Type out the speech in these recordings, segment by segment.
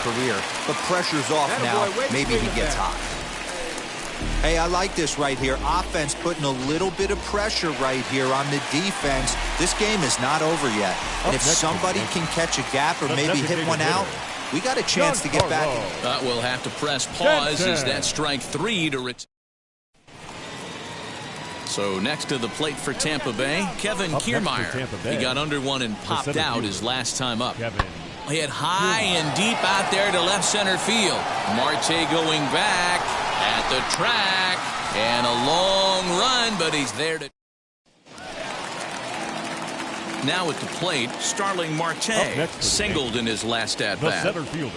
career, but pressure's off now. Maybe he gets hot. Hey, I like this right here. Offense putting a little bit of pressure right here on the defense. This game is not over yet. And if somebody can catch a gap or maybe hit one out, we got a chance to get back. We'll have to press pause as that strike 3 to return. So next to the plate for Tampa Bay, Kevin Kiermaier. He got under one and popped out his last time up. Hit high and deep out there to left center field. Marte going back at the track, and a long run, but he's there to. Now at the plate, Starling Marte singled in his last at-bat. Center fielder,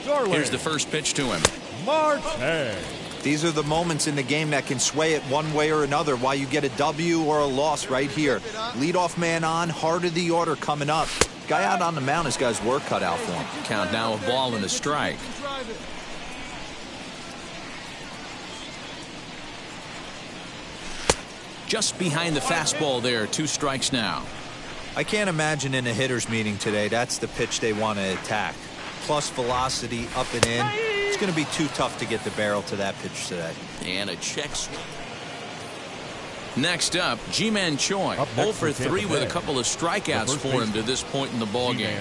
Starling. Here's the first pitch to him. Marte. These are the moments in the game that can sway it one way or another, why you get a W or a loss right here. Leadoff man on, heart of the order coming up. Guy out on the mound has got his work cut out for him. Count now a ball and a strike. Just behind the fastball there, 2 strikes now. I can't imagine in a hitter's meeting today that's the pitch they want to attack. Plus velocity up and in. It's going to be too tough to get the barrel to that pitch today. And a check swing. Next up, Ji-Man Choi. 0 for 3 with a couple of strikeouts for him to this point in the ballgame.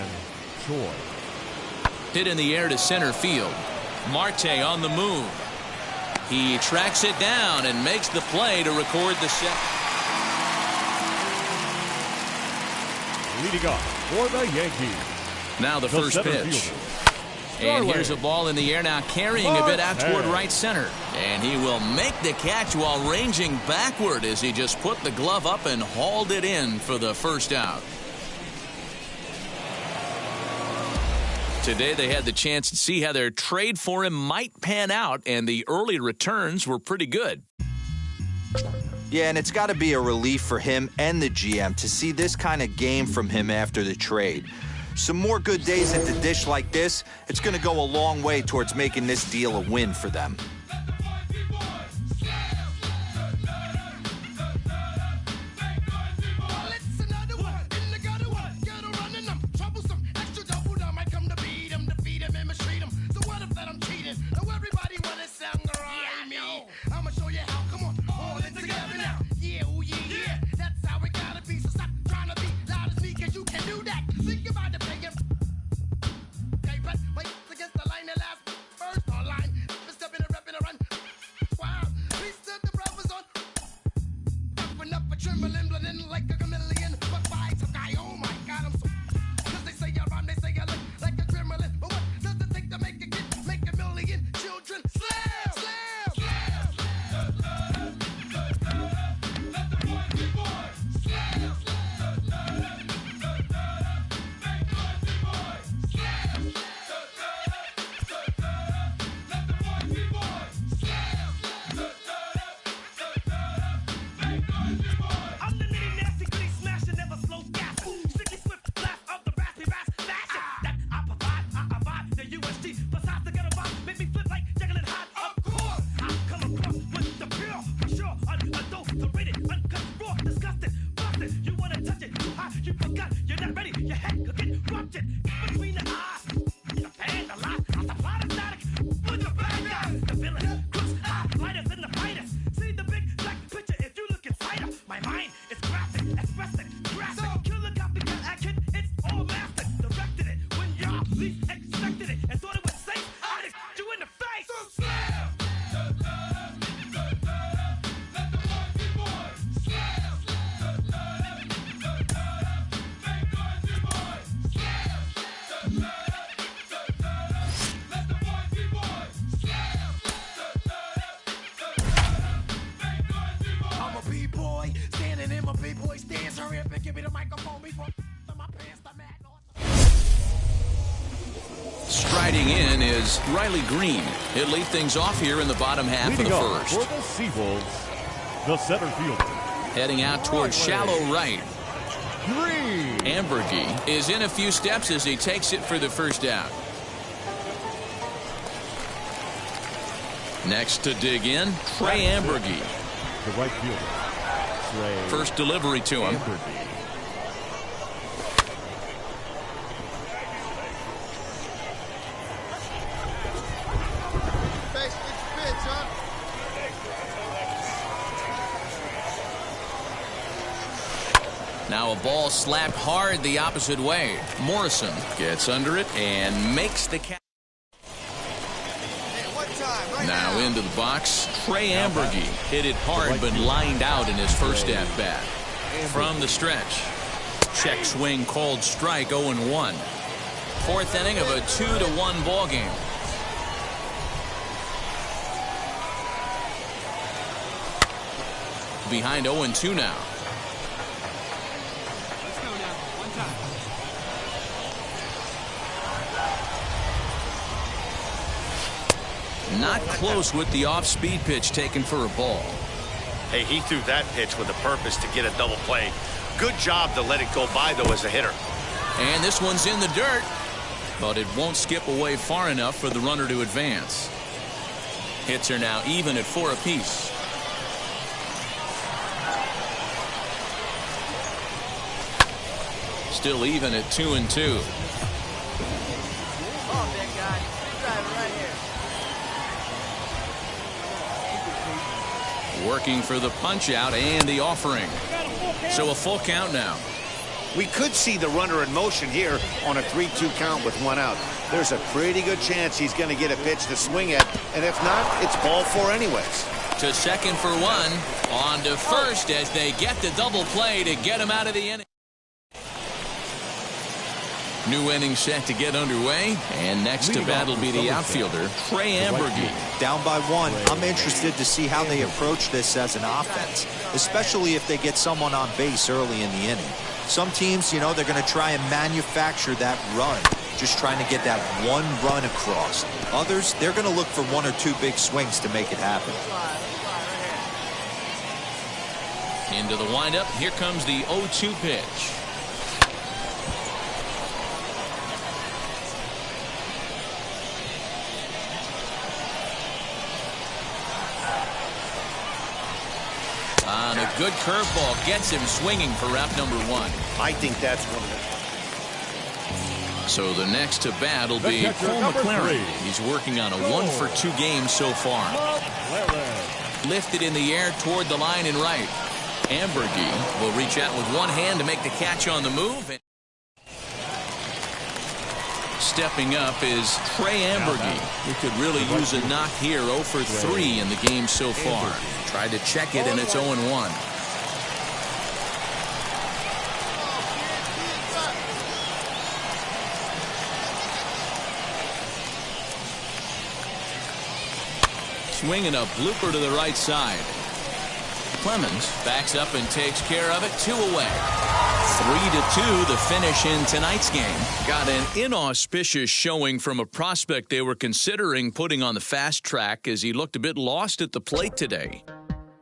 Hit in the air to center field. Marte on the move. He tracks it down and makes the play to record the set. Leading off for the Yankees. Now the first pitch. And here's a ball in the air now, carrying a bit out toward right center. And he will make the catch while ranging backward as he just put the glove up and hauled it in for the first out. Today they had the chance to see how their trade for him might pan out, and the early returns were pretty good. Yeah, and it's got to be a relief for him and the GM to see this kind of game from him after the trade. Some more good days at the dish like this, it's going to go a long way towards making this deal a win for them. Striding in is Riley Green. He'll lead things off here in the bottom half of the first. For the Seawolves, the center fielder. Heading out towards shallow right. Green. Ambergy is in a few steps as he takes it for the first out. Next to dig in, Trey Ambergy. The right fielder. Trey First delivery to him. Ambergy. Now a ball slapped hard the opposite way. Morrison gets under it and makes the catch. Now into the box, Trey Amburgey hit it hard but lined out in his first at-bat. From the stretch, check swing called strike, 0-1. Fourth inning of a 2-1 ball game. Behind 0-2 now. Not close with the off-speed pitch taken for a ball. Hey, he threw that pitch with a purpose to get a double play. Good job to let it go by, though, as a hitter. And this one's in the dirt, but it won't skip away far enough for the runner to advance. Hits are now even at 4 apiece. Still even at 2-2. Working for the punch out and the offering. So a full count now. We could see the runner in motion here on a 3-2 count with 1 out. There's a pretty good chance he's going to get a pitch to swing at, and if not, it's ball 4 anyways. To second for 1. On to first as they get the double play to get him out of the inning. New inning set to get underway, and next to bat will be the outfielder, Trey Amburgey. Down by 1, I'm interested to see how they approach this as an offense, especially if they get someone on base early in the inning. Some teams, you know, they're going to try and manufacture that run, just trying to get that 1 run across. Others, they're going to look for 1 or 2 big swings to make it happen. Into the windup, here comes the 0-2 pitch. On a good curveball, gets him swinging for route number 1. I think that's one of them. So the next to bat will be Cole McLaren. He's working on a 1-for-2 game so far. Lifted in the air toward the line and right. Amburgey will reach out with 1 hand to make the catch on the move. And stepping up is Trey Amburgey, who could really use a knock here. 0-for-3 in the game so far. Tried to check it, and it's 0-1. Swinging a blooper to the right side. Clemens backs up and takes care of it. 2 away. 3-2 the finish in tonight's game. Got an inauspicious showing from a prospect they were considering putting on the fast track as he looked a bit lost at the plate today.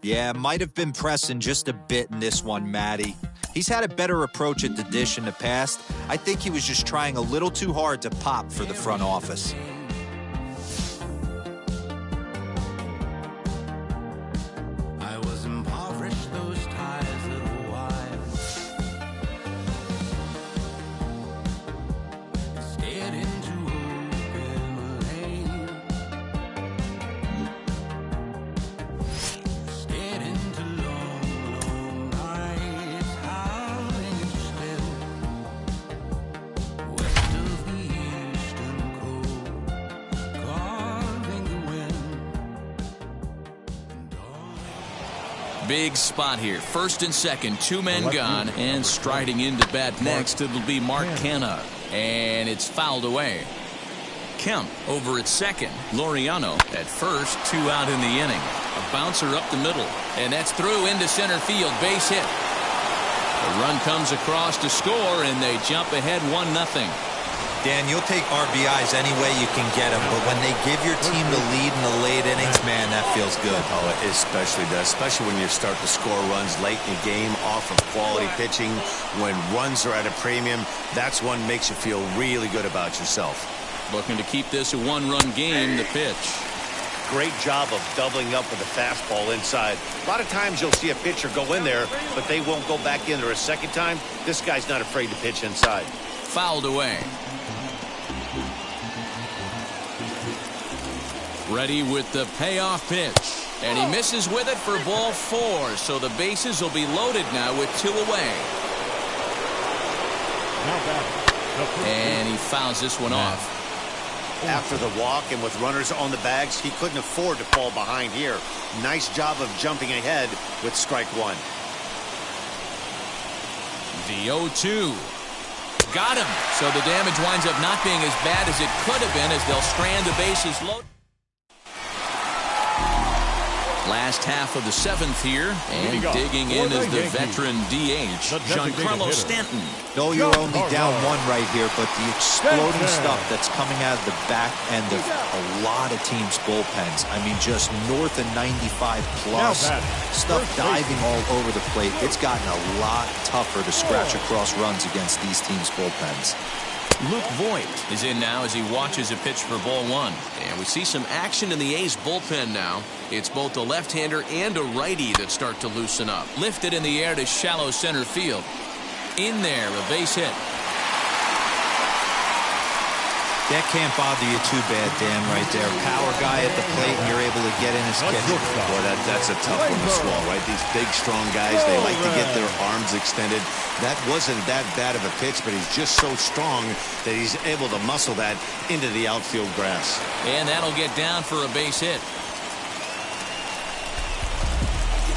Yeah, might have been pressing just a bit in this one, Matty. He's had a better approach at the dish in the past. I think he was just trying a little too hard to pop for the front office. Big spot here. First and second, 2 men gone, and striding into bat next, it'll be Mark Canha, and it's fouled away. Kemp over at second. Laureano at first. 2 out in the inning. A bouncer up the middle, and that's through into center field. Base hit. The run comes across to score, and they jump ahead 1-0. Dan, you'll take RBIs any way you can get them, but when they give your team the lead in the late innings, man, that feels good. Oh, it especially does, especially when you start to score runs late in the game off of quality pitching. When runs are at a premium, that's what makes you feel really good about yourself. Looking to keep this a 1-run game, the pitch. Great job of doubling up with a fastball inside. A lot of times you'll see a pitcher go in there, but they won't go back in there a second time. This guy's not afraid to pitch inside. Fouled away. Ready with the payoff pitch. And he misses with it for ball 4. So the bases will be loaded now with 2 away. And he fouls this one off. After the walk and with runners on the bags, he couldn't afford to fall behind here. Nice job of jumping ahead with strike one. The 0-2. Got him. So the damage winds up not being as bad as it could have been as they'll strand the bases low. Last half of the seventh here, and digging in is the veteran DH, Giancarlo Stanton. No, you're only down one right here, but the exploding stuff that's coming out of the back end of a lot of teams' bullpens. I mean, just north of 95 plus. Stuff diving all over the plate. It's gotten a lot tougher to scratch across runs against these teams' bullpens. Luke Voigt is in now as he watches a pitch for ball one. And we see some action in the A's bullpen now. It's both a left-hander and a righty that start to loosen up. Lifted in the air to shallow center field. In there, a base hit. That can't bother you too bad, Dan, right there. Power guy at the plate, and you're able to get in his kitchen. Boy, that's a tough one to swallow, right? These big, strong guys, they like to get their arms extended. That wasn't that bad of a pitch, but he's just so strong that he's able to muscle that into the outfield grass. And that'll get down for a base hit.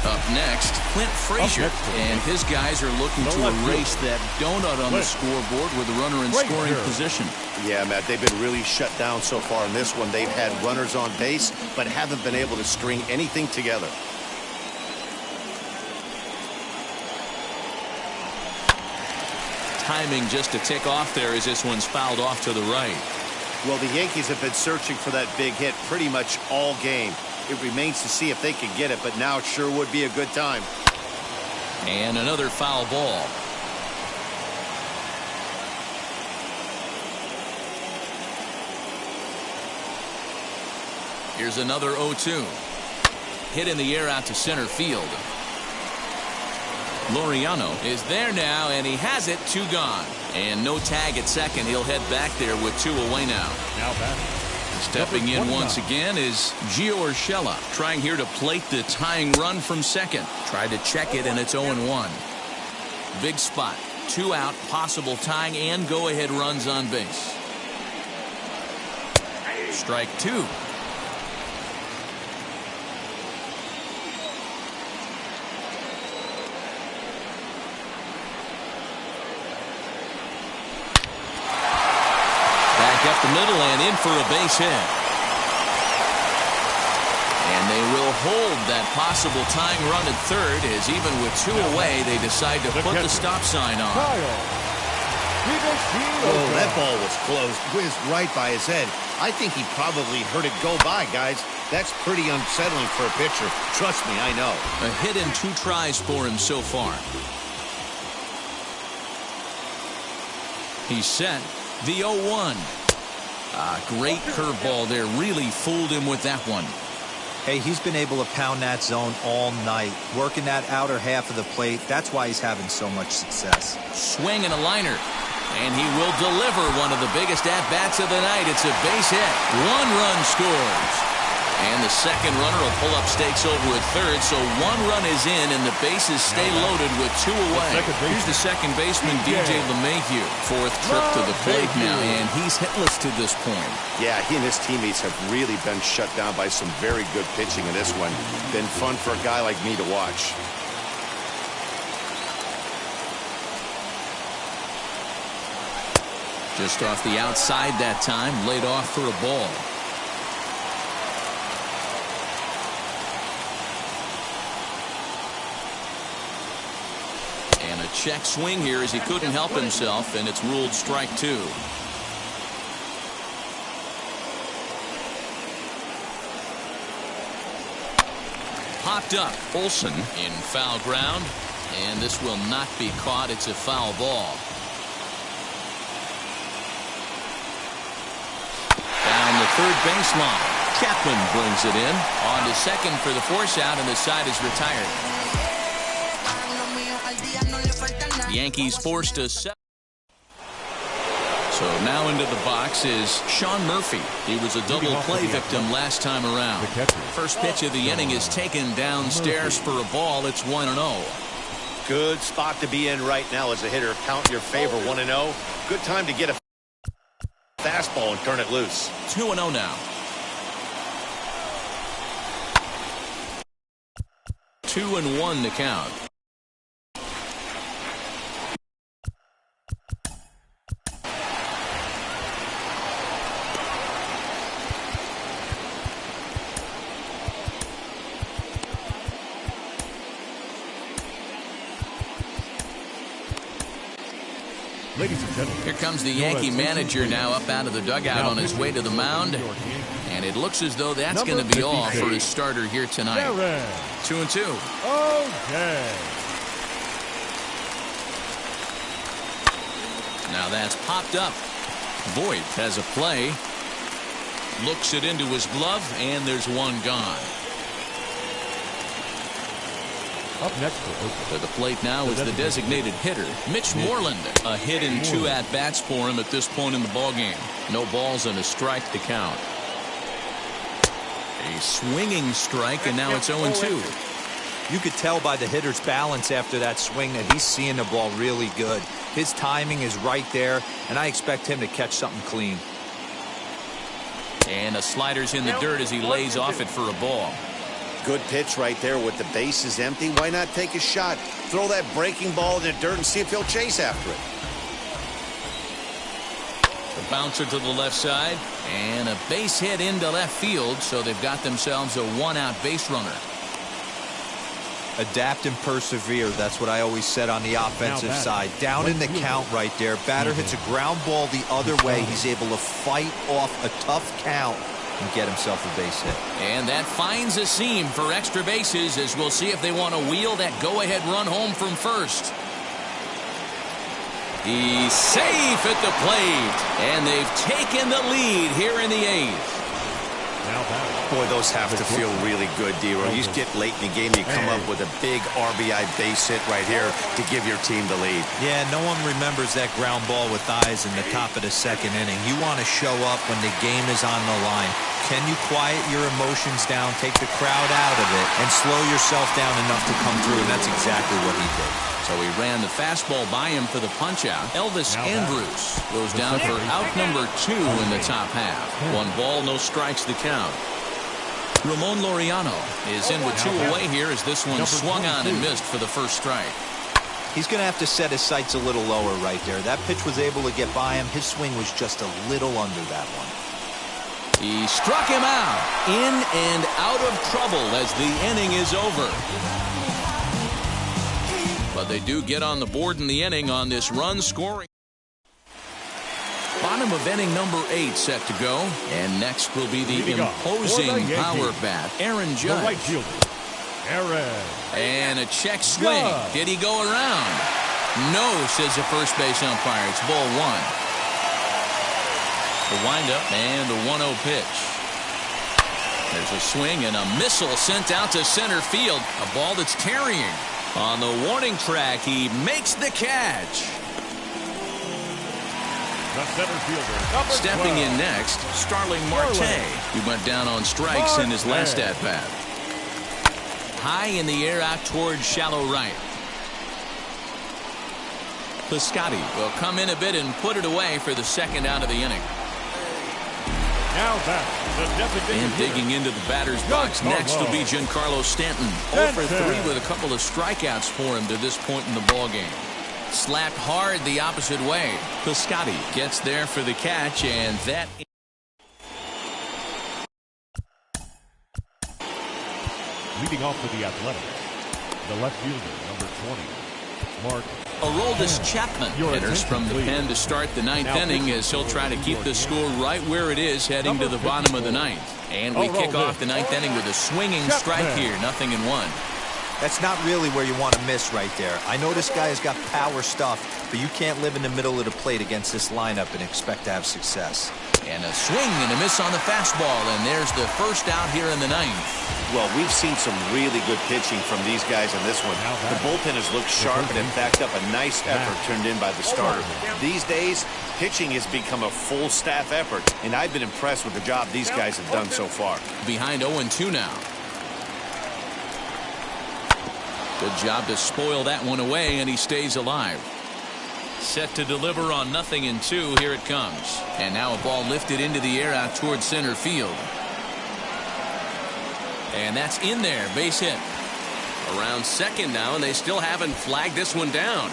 Up next, Clint Frazier, and his guys are looking to erase that donut on the scoreboard with a runner in scoring position. Yeah, Matt, they've been really shut down so far in this one. They've had runners on base, but haven't been able to string anything together. Timing just to tick off there as this one's fouled off to the right. Well, the Yankees have been searching for that big hit pretty much all game. It remains to see if they can get it, but now sure would be a good time. And another foul ball. Here's another 0-2. Hit in the air out to center field. Laureano is there now, and he has it. 2 gone. And no tag at second. He'll head back there with 2 away now. Now back. Stepping in once again is Gio Urshela, trying here to plate the tying run from second. Tried to check it, and it's 0-1. Big spot. 2 out, possible tying and go-ahead runs on base. Strike 2. Up the middle and in for a base hit. And they will hold that possible tying run at third as even with 2 away they decide to put the stop sign on. Oh, that ball was close. Whizzed right by his head. I think he probably heard it go by, guys. That's pretty unsettling for a pitcher. Trust me, I know. A hit and 2 tries for him so far. He's set. The 0-1. Great curveball there. Really fooled him with that one. Hey, he's been able to pound that zone all night, working that outer half of the plate. That's why he's having so much success. Swing and a liner. And he will deliver one of the biggest at-bats of the night. It's a base hit. 1 run scores. And the second runner will pull up stakes over at third, so 1 run is in, and the bases stay loaded with 2 away. Here's the second baseman, DJ LeMahieu. 4th trip to the plate now, and he's hitless to this point. Yeah, he and his teammates have really been shut down by some very good pitching in this one. Been fun for a guy like me to watch. Just off the outside that time, laid off for a ball. And a check swing here as he couldn't help himself, and it's ruled strike 2. Popped up. Olsen in foul ground, and this will not be caught. It's a foul ball. Down the third baseline. Chapman brings it in. On to second for the force out, and the side is retired. Yankees forced to 7. So now into the box is Sean Murphy. He was a double play victim last time around. First pitch of the inning is taken downstairs for a ball. It's 1-0. Good spot to be in right now as a hitter. Count your favor 1-0. Good time to get a fastball and turn it loose. 2-0 now. 2-1 to count. Ladies and gentlemen, here comes the Yankee manager now up out of the dugout on his way to the mound. And it looks as though that's going to be all for his starter here tonight. 2-2. Okay. Now that's popped up. Voit has a play. Looks it into his glove, and there's one gone. Up next to the plate now is the designated hitter, Mitch Moreland. A hit and 2 at-bats for him at this point in the ballgame. No balls and a strike to count. A swinging strike, and now it's 0-2. You could tell by the hitter's balance after that swing that he's seeing the ball really good. His timing is right there, and I expect him to catch something clean. And a slider's in the dirt as he lays off it for a ball. Good pitch right there with the bases empty. Why not take a shot? Throw that breaking ball in the dirt and see if he'll chase after it. The bouncer to the left side, and a base hit into left field, so they've got themselves a 1-out base runner. Adapt and persevere. That's what I always said on the offensive side. Down in the count right there. Batter hits a ground ball the other way. He's able to fight off a tough count and get himself a base hit. And that finds a seam for extra bases, as we'll see if they want to wheel that go-ahead run home from first. He's safe at the plate, and they've taken the lead here in the 8th. Boy, those have to feel really good, D-Roy. You get late in the game, you come up with a big RBI base hit right here to give your team the lead. Yeah, no one remembers that ground ball with eyes in the top of the 2nd inning. You want to show up when the game is on the line. Can you quiet your emotions down, take the crowd out of it, and slow yourself down enough to come through? And that's exactly what he did. So he ran the fastball by him for the punch-out. Elvis Andrus goes down for out number 2 in the top half. 1 ball, no strikes to count. Ramon Laureano is in with 2 away here as this one swung on and missed for the first strike. He's going to have to set his sights a little lower right there. That pitch was able to get by him. His swing was just a little under that one. He struck him out. In and out of trouble as the inning is over. But they do get on the board in the inning on this run scoring. Bottom of inning number 8 set to go. And next will be the imposing power bat, Aaron Judge. Right fielder, Aaron. And a check swing. Did he go around? No, says the first base umpire. It's ball 1. The windup and the 1-0 pitch. There's a swing and a missile sent out to center field. A ball that's tarrying. On the warning track, he makes the catch. The center fielder, Stepping in next, Starling Marte. He went down on strikes in his last at-bat. High in the air out towards shallow right. Piscotty will come in a bit and put it away for the 2nd out of the inning. Now back, and digging into the batter's box next will be Giancarlo Stanton. 0 for 3 with a couple of strikeouts for him to this point in the ballgame. Slapped hard the opposite way. Piscotty gets there for the catch, and that. Leading off for the Athletics, the left fielder, number 20, Mark Aroldis Chapman enters from the pen to start the 9th inning as he'll try to keep the score right where it is heading to the bottom of the 9th. And we kick off the 9th inning with a swinging strike here, 0-1. That's not really where you want to miss right there. I know this guy has got power stuff, but you can't live in the middle of the plate against this lineup and expect to have success. And a swing and a miss on the fastball, and there's the first out here in the 9th. Well, we've seen some really good pitching from these guys in this one. The bullpen has looked sharp and have backed up a nice effort turned in by the starter. These days, pitching has become a full staff effort, and I've been impressed with the job these guys have done so far. Behind 0-2 now. Good job to spoil that one away, and he stays alive. Set to deliver on 0-2. Here it comes. And now a ball lifted into the air out towards center field. And that's in there. Base hit. Around second now, and they still haven't flagged this one down.